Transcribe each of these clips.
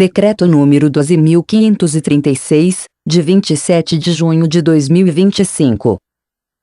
Decreto número 12.536, de 27 de junho de 2025.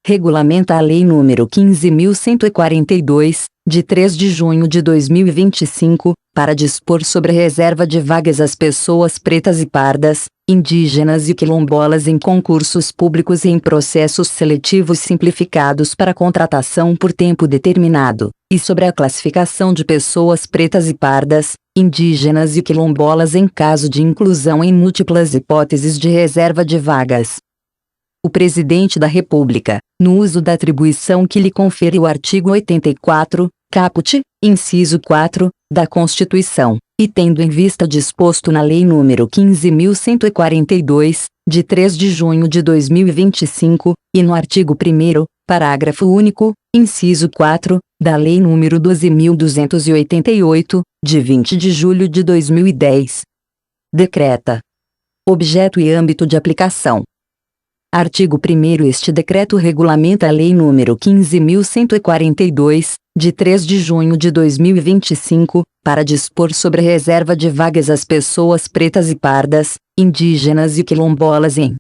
Regulamenta a Lei número 15.142, de 3 de junho de 2025, para dispor sobre a reserva de vagas às pessoas pretas e pardas, indígenas e quilombolas em concursos públicos e em processos seletivos simplificados para contratação por tempo determinado, e sobre a classificação de pessoas pretas e pardas, indígenas e quilombolas em caso de inclusão em múltiplas hipóteses de reserva de vagas. O Presidente da República, no uso da atribuição que lhe confere o artigo 84, caput, inciso 4, da Constituição, e tendo em vista o disposto na Lei nº 15.142, de 3 de junho de 2025, e no artigo 1º, parágrafo único, inciso 4, da Lei nº 12.288, de 20 de julho de 2010. Decreta. Objeto e âmbito de aplicação. Artigo 1º. Este decreto regulamenta a Lei nº 15.142, de 3 de junho de 2025, para dispor sobre a reserva de vagas às pessoas pretas e pardas, indígenas e quilombolas em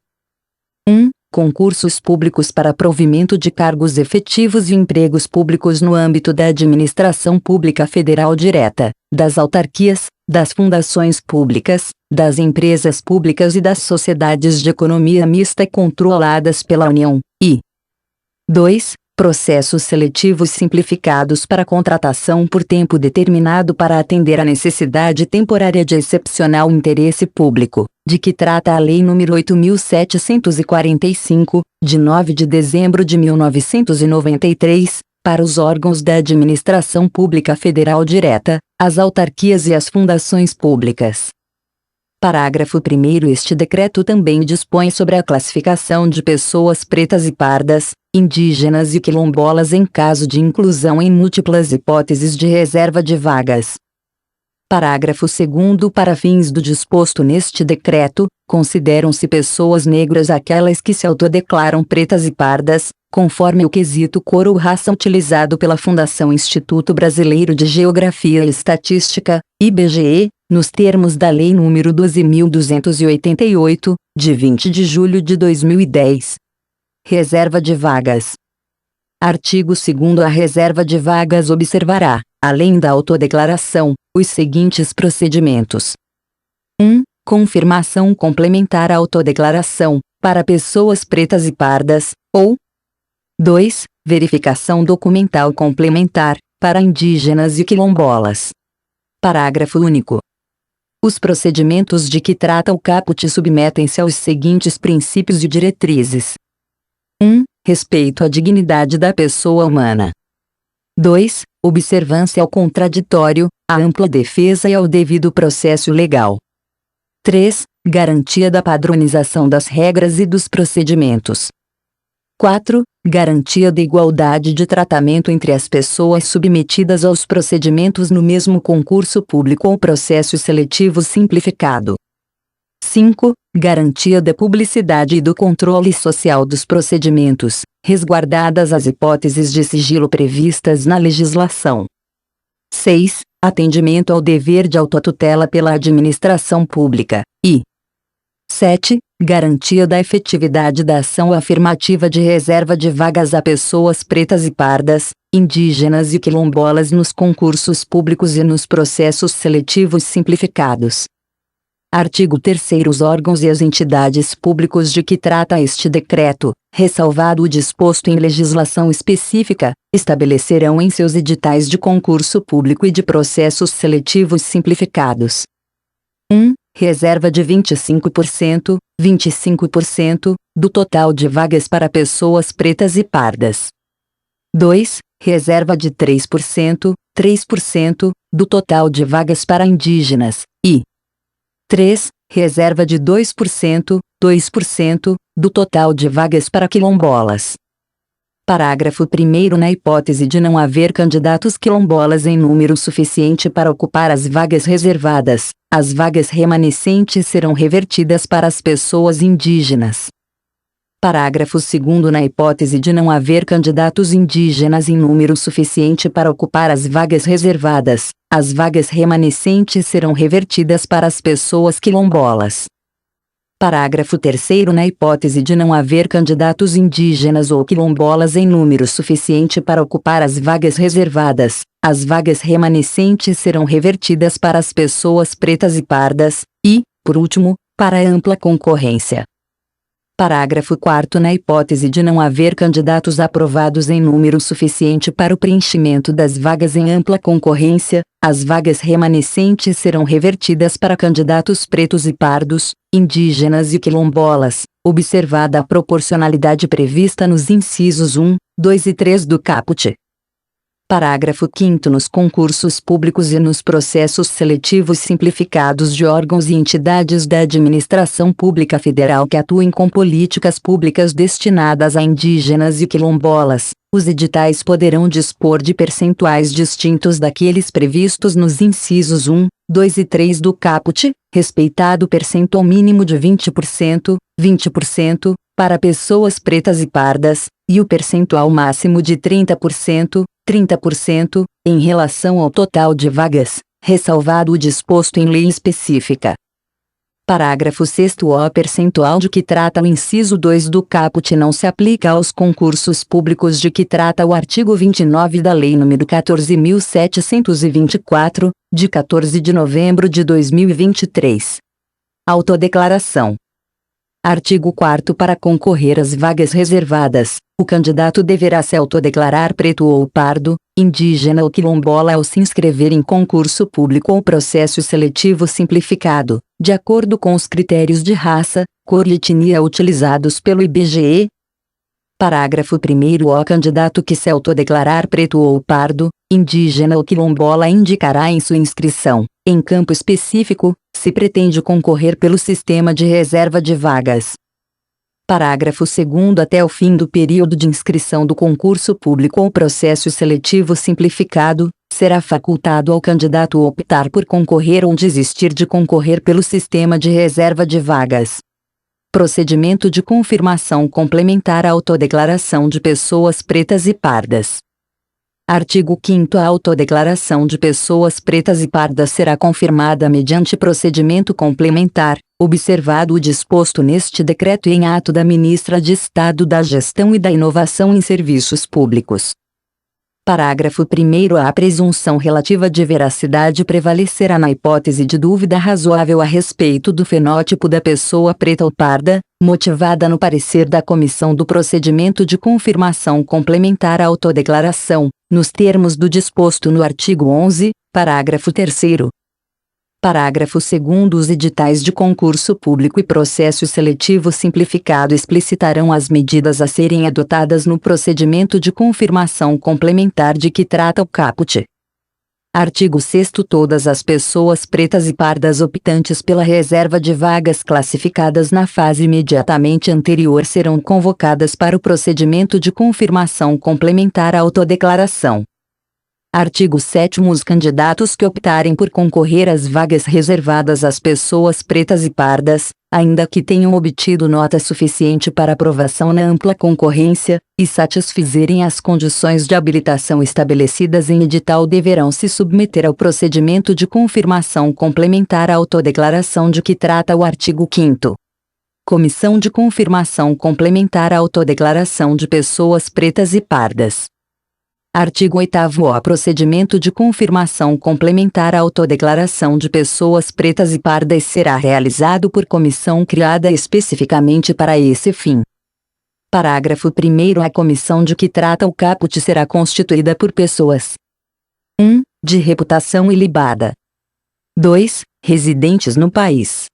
1. Concursos públicos para provimento de cargos efetivos e empregos públicos no âmbito da administração pública federal direta, das autarquias, das fundações públicas, das empresas públicas e das sociedades de economia mista controladas pela União, e 2. Processos seletivos simplificados para contratação por tempo determinado para atender à necessidade temporária de excepcional interesse público, de que trata a Lei nº 8.745, de 9 de dezembro de 1993, para os órgãos da administração pública federal direta, as autarquias e as fundações públicas. Parágrafo 1º. Este decreto também dispõe sobre a classificação de pessoas pretas e pardas, indígenas e quilombolas em caso de inclusão em múltiplas hipóteses de reserva de vagas. Parágrafo 2º. Para fins do disposto neste decreto, consideram-se pessoas negras aquelas que se autodeclaram pretas e pardas, conforme o quesito cor ou raça utilizado pela Fundação Instituto Brasileiro de Geografia e Estatística, IBGE, nos termos da Lei nº 12.288, de 20 de julho de 2010. Reserva de vagas. Artigo 2º. A reserva de vagas observará, além da autodeclaração, os seguintes procedimentos. 1. Confirmação complementar à autodeclaração, para pessoas pretas e pardas, ou 2. Verificação documental complementar, para indígenas e quilombolas. Parágrafo único. Os procedimentos de que trata o caput submetem-se aos seguintes princípios e diretrizes. 1. Respeito à dignidade da pessoa humana. 2. Observância ao contraditório, à ampla defesa e ao devido processo legal. 3. Garantia da padronização das regras e dos procedimentos. 4. Garantia da igualdade de tratamento entre as pessoas submetidas aos procedimentos no mesmo concurso público ou processo seletivo simplificado. 5. Garantia da publicidade e do controle social dos procedimentos, resguardadas as hipóteses de sigilo previstas na legislação. 6. Atendimento ao dever de autotutela pela administração pública, e 7. Garantia da efetividade da ação afirmativa de reserva de vagas a pessoas pretas e pardas, indígenas e quilombolas nos concursos públicos e nos processos seletivos simplificados. Artigo 3º. Os órgãos e as entidades públicos de que trata este decreto, ressalvado o disposto em legislação específica, estabelecerão em seus editais de concurso público e de processos seletivos simplificados. 1. Reserva de 25%, 25%, do total de vagas para pessoas pretas e pardas. 2. Reserva de 3%, 3%, do total de vagas para indígenas, e 3. Reserva de 2%, 2%, do total de vagas para quilombolas. Parágrafo 1º. Na hipótese de não haver candidatos quilombolas em número suficiente para ocupar as vagas reservadas, as vagas remanescentes serão revertidas para as pessoas indígenas. Parágrafo 2º. Na hipótese de não haver candidatos indígenas em número suficiente para ocupar as vagas reservadas, as vagas remanescentes serão revertidas para as pessoas quilombolas. Parágrafo 3º. Na hipótese de não haver candidatos indígenas ou quilombolas em número suficiente para ocupar as vagas reservadas, as vagas remanescentes serão revertidas para as pessoas pretas e pardas, e, por último, para ampla concorrência. Parágrafo 4º. Na hipótese de não haver candidatos aprovados em número suficiente para o preenchimento das vagas em ampla concorrência, as vagas remanescentes serão revertidas para candidatos pretos e pardos, indígenas e quilombolas, observada a proporcionalidade prevista nos incisos 1, 2 e 3 do caput. Parágrafo 5º. Nos concursos públicos e nos processos seletivos simplificados de órgãos e entidades da administração pública federal que atuem com políticas públicas destinadas a indígenas e quilombolas, os editais poderão dispor de percentuais distintos daqueles previstos nos incisos 1, 2 e 3 do caput, respeitado o percentual mínimo de 20%, 20%, para pessoas pretas e pardas, e o percentual máximo de 30%, 30%, em relação ao total de vagas, ressalvado o disposto em lei específica. Parágrafo 6º. O percentual de que trata o inciso 2 do caput não se aplica aos concursos públicos de que trata o artigo 29 da Lei nº 14.724, de 14 de novembro de 2023. Autodeclaração. Artigo 4º. Para concorrer às vagas reservadas, o candidato deverá se autodeclarar preto ou pardo, indígena ou quilombola ao se inscrever em concurso público ou processo seletivo simplificado, de acordo com os critérios de raça, cor e etnia utilizados pelo IBGE. Parágrafo 1º. O candidato que se autodeclarar preto ou pardo, indígena ou quilombola indicará em sua inscrição, em campo específico, se pretende concorrer pelo sistema de reserva de vagas. Parágrafo 2º. Até o fim do período de inscrição do concurso público ou processo seletivo simplificado, será facultado ao candidato optar por concorrer ou desistir de concorrer pelo sistema de reserva de vagas. Procedimento de confirmação complementar à autodeclaração de pessoas pretas e pardas. Artigo 5º. A autodeclaração de pessoas pretas e pardas será confirmada mediante procedimento complementar, observado o disposto neste decreto e em ato da Ministra de Estado da Gestão e da Inovação em Serviços Públicos. Parágrafo 1º. A presunção relativa de veracidade prevalecerá na hipótese de dúvida razoável a respeito do fenótipo da pessoa preta ou parda, motivada no parecer da Comissão do Procedimento de Confirmação Complementar à Autodeclaração, nos termos do disposto no artigo 11, parágrafo 3º. Parágrafo 2º. Os editais de concurso público e processo seletivo simplificado explicitarão as medidas a serem adotadas no procedimento de confirmação complementar de que trata o caput. Artigo 6º. Todas as pessoas pretas e pardas optantes pela reserva de vagas classificadas na fase imediatamente anterior serão convocadas para o procedimento de confirmação complementar à autodeclaração. Artigo 7º. Os candidatos que optarem por concorrer às vagas reservadas às pessoas pretas e pardas, ainda que tenham obtido nota suficiente para aprovação na ampla concorrência, e satisfizerem as condições de habilitação estabelecidas em edital deverão se submeter ao procedimento de confirmação complementar à autodeclaração de que trata o artigo 5º. Comissão de Confirmação Complementar à Autodeclaração de Pessoas Pretas e Pardas. Artigo 8º. O procedimento de confirmação complementar à autodeclaração de pessoas pretas e pardas será realizado por comissão criada especificamente para esse fim. Parágrafo 1º. A comissão de que trata o caput será constituída por pessoas: 1. De reputação ilibada. 2. Residentes no país.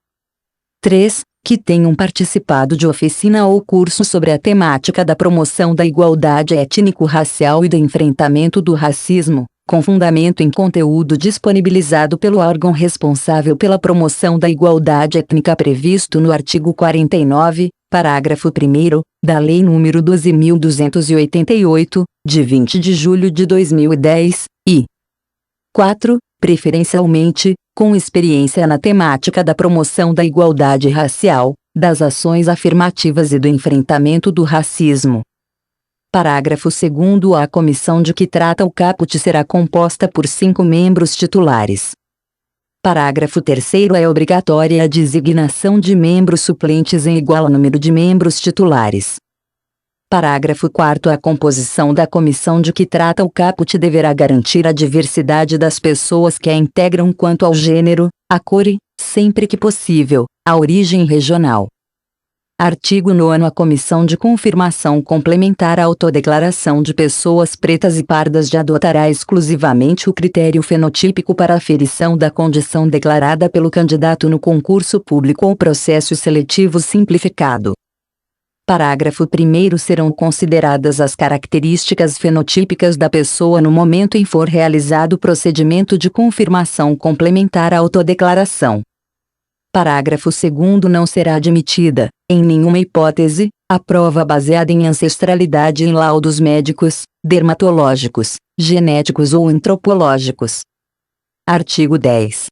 3. Que tenham participado de oficina ou curso sobre a temática da promoção da igualdade étnico-racial e do enfrentamento do racismo, com fundamento em conteúdo disponibilizado pelo órgão responsável pela promoção da igualdade étnica previsto no artigo 49, parágrafo 1º, da Lei nº 12.288, de 20 de julho de 2010, e 4. Preferencialmente, com experiência na temática da promoção da igualdade racial, das ações afirmativas e do enfrentamento do racismo. Parágrafo 2º. A comissão de que trata o caput será composta por 5 membros titulares. Parágrafo 3º. É obrigatória a designação de membros suplentes em igual número de membros titulares. Parágrafo 4º. A composição da comissão de que trata o caput deverá garantir a diversidade das pessoas que a integram quanto ao gênero, à cor e, sempre que possível, à origem regional. Artigo 9º. A Comissão de Confirmação Complementar à Autodeclaração de Pessoas Pretas e Pardas adotará exclusivamente o critério fenotípico para aferição da condição declarada pelo candidato no concurso público ou processo seletivo simplificado. Parágrafo 1º. Serão consideradas as características fenotípicas da pessoa no momento em for realizado o procedimento de confirmação complementar à autodeclaração. Parágrafo 2º. Não será admitida, em nenhuma hipótese, a prova baseada em ancestralidade em laudos médicos, dermatológicos, genéticos ou antropológicos. Artigo 10.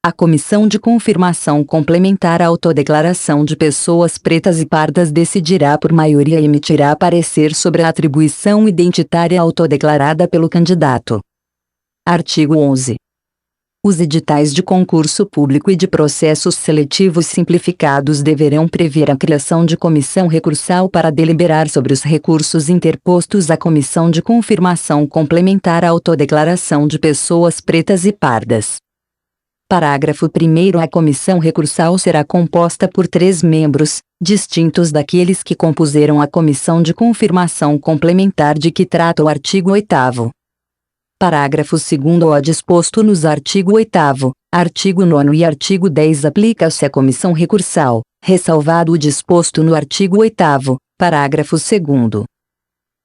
A Comissão de Confirmação Complementar à Autodeclaração de Pessoas Pretas e Pardas decidirá por maioria e emitirá parecer sobre a atribuição identitária autodeclarada pelo candidato. Artigo 11. Os editais de concurso público e de processos seletivos simplificados deverão prever a criação de comissão recursal para deliberar sobre os recursos interpostos à Comissão de Confirmação Complementar à Autodeclaração de Pessoas Pretas e Pardas. Parágrafo 1º. A comissão recursal será composta por 3 membros, distintos daqueles que compuseram a comissão de confirmação complementar de que trata o artigo 8º. Parágrafo 2º. O disposto nos artigo 8º, artigo 9º e artigo 10 aplica-se à comissão recursal, ressalvado o disposto no artigo 8º, parágrafo 2º.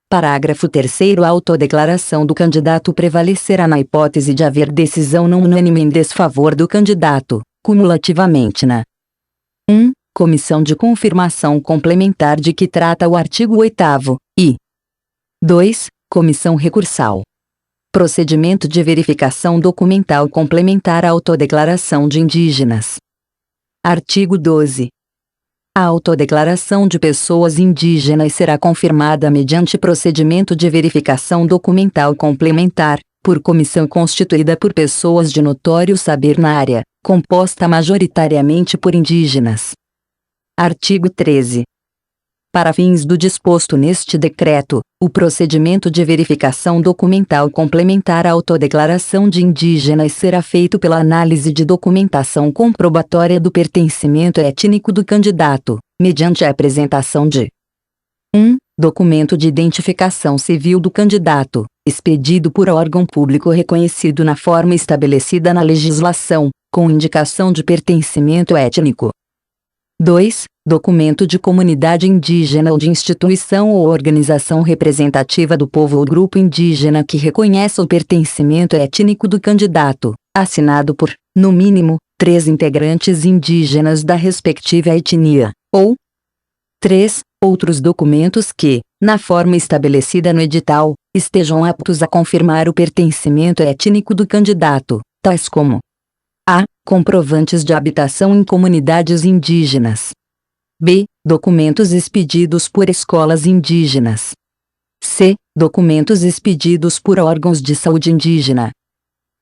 Parágrafo 3º. A autodeclaração do candidato prevalecerá na hipótese de haver decisão não unânime em desfavor do candidato, cumulativamente na 1. Comissão de confirmação complementar de que trata o artigo 8º, e 2. Comissão recursal. Procedimento de verificação documental complementar à autodeclaração de indígenas. Artigo 12. A autodeclaração de pessoas indígenas será confirmada mediante procedimento de verificação documental complementar, por comissão constituída por pessoas de notório saber na área, composta majoritariamente por indígenas. Artigo 13. Para fins do disposto neste decreto, o procedimento de verificação documental complementar à autodeclaração de indígenas será feito pela análise de documentação comprobatória do pertencimento étnico do candidato, mediante a apresentação de 1. Documento de identificação civil do candidato, expedido por órgão público reconhecido na forma estabelecida na legislação, com indicação de pertencimento étnico. 2. Documento de comunidade indígena ou de instituição ou organização representativa do povo ou grupo indígena que reconheça o pertencimento étnico do candidato, assinado por, no mínimo, 3 integrantes indígenas da respectiva etnia, ou 3. Outros documentos que, na forma estabelecida no edital, estejam aptos a confirmar o pertencimento étnico do candidato, tais como a. Comprovantes de habitação em comunidades indígenas. B. Documentos expedidos por escolas indígenas. C. Documentos expedidos por órgãos de saúde indígena.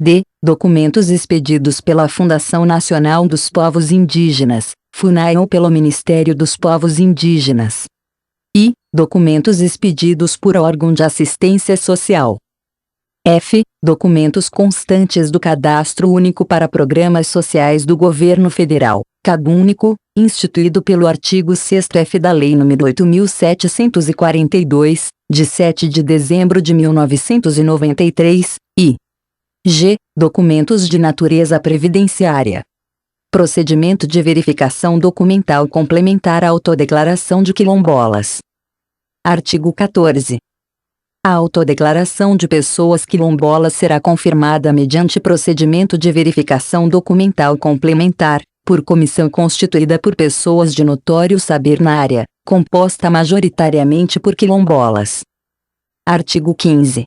D. Documentos expedidos pela Fundação Nacional dos Povos Indígenas, FUNAI, ou pelo Ministério dos Povos Indígenas. I. Documentos expedidos por órgão de assistência social. F. Documentos constantes do Cadastro Único para Programas Sociais do Governo Federal, CadÚnico, instituído pelo artigo 6º-F da Lei nº 8.742, de 7 de dezembro de 1993, e G. Documentos de natureza previdenciária. Procedimento de verificação documental complementar à autodeclaração de quilombolas. Artigo 14. A autodeclaração de pessoas quilombolas será confirmada mediante procedimento de verificação documental complementar, por comissão constituída por pessoas de notório saber na área, composta majoritariamente por quilombolas. Artigo 15.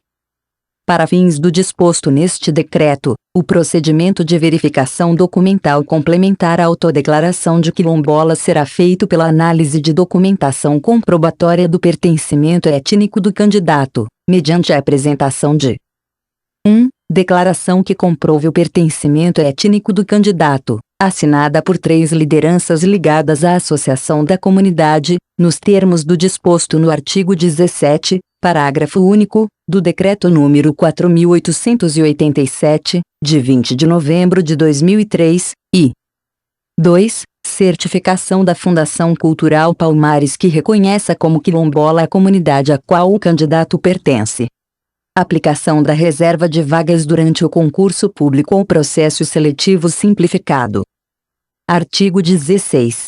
Para fins do disposto neste decreto, o procedimento de verificação documental complementar à autodeclaração de quilombola será feito pela análise de documentação comprobatória do pertencimento étnico do candidato, mediante a apresentação de 1. Declaração que comprove o pertencimento étnico do candidato, assinada por 3 lideranças ligadas à associação da comunidade, nos termos do disposto no artigo 17, parágrafo único, do Decreto número 4.887, de 20 de novembro de 2003, e 2. Certificação da Fundação Cultural Palmares que reconheça como quilombola a comunidade a qual o candidato pertence. Aplicação da reserva de vagas durante o concurso público ou processo seletivo simplificado. Artigo 16.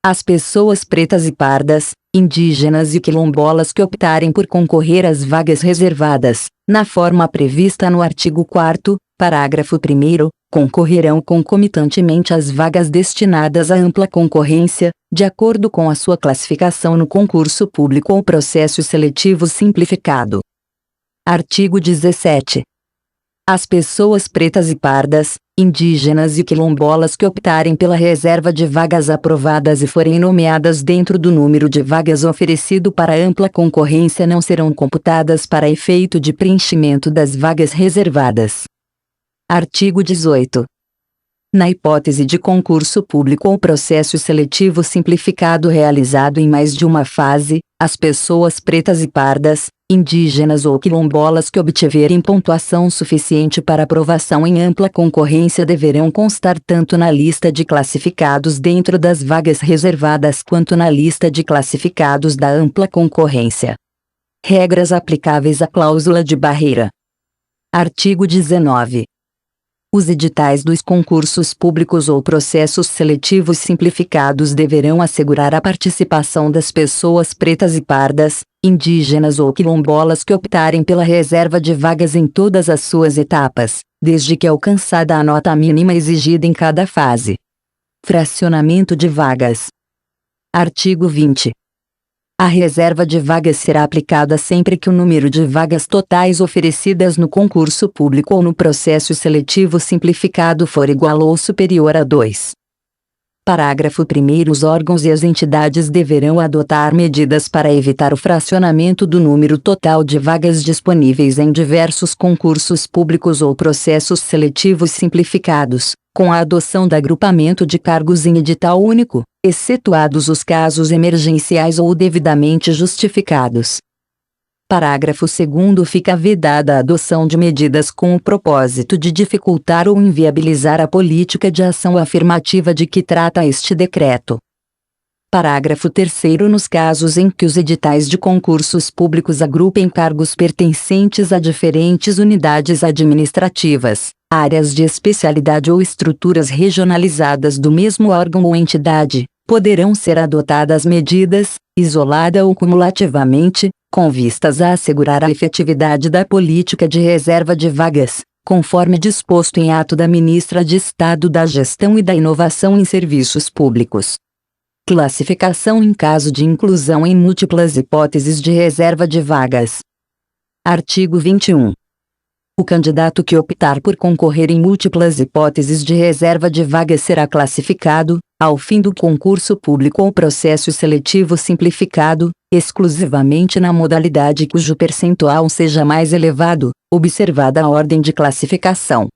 As pessoas pretas e pardas, indígenas e quilombolas que optarem por concorrer às vagas reservadas, na forma prevista no artigo 4º, parágrafo 1º, concorrerão concomitantemente às vagas destinadas à ampla concorrência, de acordo com a sua classificação no concurso público ou processo seletivo simplificado. Artigo 17. As pessoas pretas e pardas, indígenas e quilombolas que optarem pela reserva de vagas aprovadas e forem nomeadas dentro do número de vagas oferecido para ampla concorrência não serão computadas para efeito de preenchimento das vagas reservadas. Artigo 18. Na hipótese de concurso público ou processo seletivo simplificado realizado em mais de uma fase, as pessoas pretas e pardas, indígenas ou quilombolas que obtiverem pontuação suficiente para aprovação em ampla concorrência deverão constar tanto na lista de classificados dentro das vagas reservadas quanto na lista de classificados da ampla concorrência. Regras aplicáveis à cláusula de barreira. Artigo 19. Os editais dos concursos públicos ou processos seletivos simplificados deverão assegurar a participação das pessoas pretas e pardas, indígenas ou quilombolas que optarem pela reserva de vagas em todas as suas etapas, desde que alcançada a nota mínima exigida em cada fase. Fracionamento de vagas. Artigo 20. A reserva de vagas será aplicada sempre que o número de vagas totais oferecidas no concurso público ou no processo seletivo simplificado for igual ou superior a 2. Parágrafo 1º. Os órgãos e as entidades deverão adotar medidas para evitar o fracionamento do número total de vagas disponíveis em diversos concursos públicos ou processos seletivos simplificados, com a adoção de agrupamento de cargos em edital único, excetuados os casos emergenciais ou devidamente justificados. Parágrafo 2º. Fica vedada a adoção de medidas com o propósito de dificultar ou inviabilizar a política de ação afirmativa de que trata este decreto. Parágrafo 3º. Nos casos em que os editais de concursos públicos agrupem cargos pertencentes a diferentes unidades administrativas, áreas de especialidade ou estruturas regionalizadas do mesmo órgão ou entidade, poderão ser adotadas medidas, isolada ou cumulativamente, com vistas a assegurar a efetividade da política de reserva de vagas, conforme disposto em ato da Ministra de Estado da Gestão e da Inovação em Serviços Públicos. Classificação em caso de inclusão em múltiplas hipóteses de reserva de vagas. Artigo 21. O candidato que optar por concorrer em múltiplas hipóteses de reserva de vagas será classificado, ao fim do concurso público ou processo seletivo simplificado, exclusivamente na modalidade cujo percentual seja mais elevado, observada a ordem de classificação.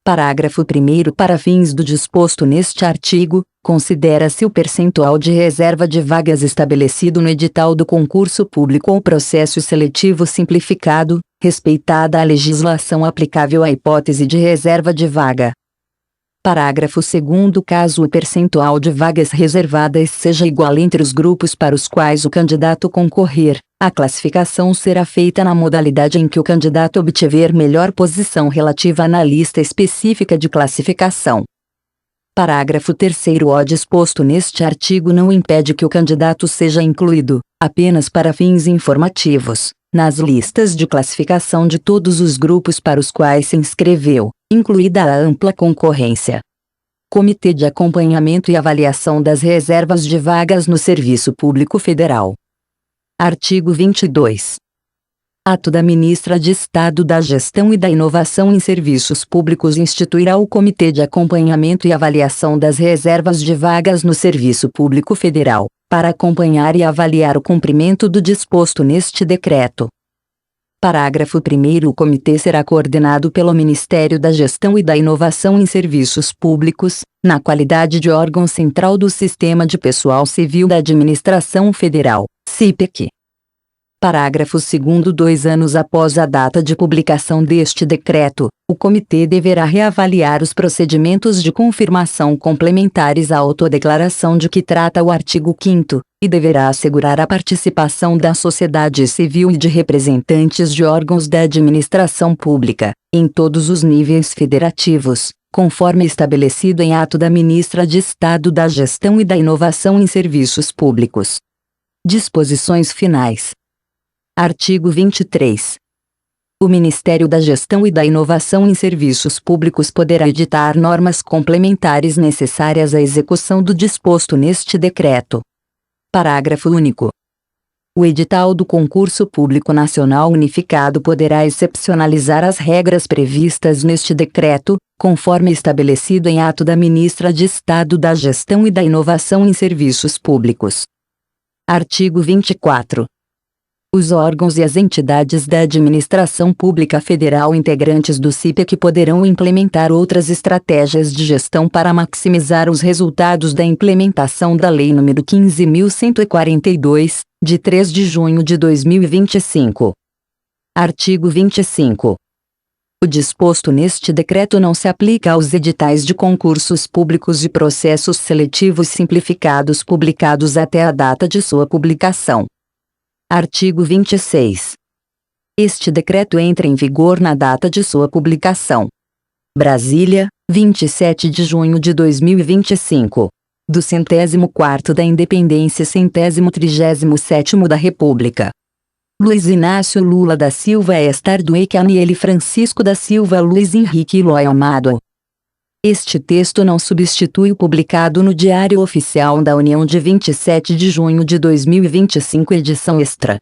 Parágrafo 1º. Para fins do disposto neste artigo, considera-se o percentual de reserva de vagas estabelecido no edital do concurso público ou processo seletivo simplificado, respeitada a legislação aplicável à hipótese de reserva de vaga. Parágrafo 2º. Caso o percentual de vagas reservadas seja igual entre os grupos para os quais o candidato concorrer, a classificação será feita na modalidade em que o candidato obtiver melhor posição relativa na lista específica de classificação. Parágrafo 3º. O disposto neste artigo não impede que o candidato seja incluído, apenas para fins informativos, nas listas de classificação de todos os grupos para os quais se inscreveu, incluída a ampla concorrência. Comitê de Acompanhamento e Avaliação das Reservas de Vagas no Serviço Público Federal. Artigo 22. Ato da Ministra de Estado da Gestão e da Inovação em Serviços Públicos instituirá o Comitê de Acompanhamento e Avaliação das Reservas de Vagas no Serviço Público Federal, para acompanhar e avaliar o cumprimento do disposto neste decreto. Parágrafo 1º. O comitê será coordenado pelo Ministério da Gestão e da Inovação em Serviços Públicos, na qualidade de órgão central do Sistema de Pessoal Civil da Administração Federal, SIPEC. Parágrafo 2º. 2 anos após a data de publicação deste decreto, o comitê deverá reavaliar os procedimentos de confirmação complementares à autodeclaração de que trata o artigo 5º, e deverá assegurar a participação da sociedade civil e de representantes de órgãos da administração pública, em todos os níveis federativos, conforme estabelecido em ato da Ministra de Estado da Gestão e da Inovação em Serviços Públicos. Disposições finais. Artigo 23. O Ministério da Gestão e da Inovação em Serviços Públicos poderá editar normas complementares necessárias à execução do disposto neste decreto. Parágrafo único. O edital do Concurso Público Nacional Unificado poderá excepcionalizar as regras previstas neste decreto, conforme estabelecido em ato da Ministra de Estado da Gestão e da Inovação em Serviços Públicos. Artigo 24. Os órgãos e as entidades da administração pública federal integrantes do SIPEC poderão implementar outras estratégias de gestão para maximizar os resultados da implementação da Lei nº 15.142, de 3 de junho de 2025. Artigo 25. O disposto neste decreto não se aplica aos editais de concursos públicos e processos seletivos simplificados publicados até a data de sua publicação. Artigo 26. Este decreto entra em vigor na data de sua publicação. Brasília, 27 de junho de 2025. Do 104º da Independência 137º da República. Luiz Inácio Lula da Silva Estar Duque Aniele Francisco da Silva Luiz Henrique Eloy Amado. Este texto não substitui o publicado no Diário Oficial da União de 27 de junho de 2025, edição extra.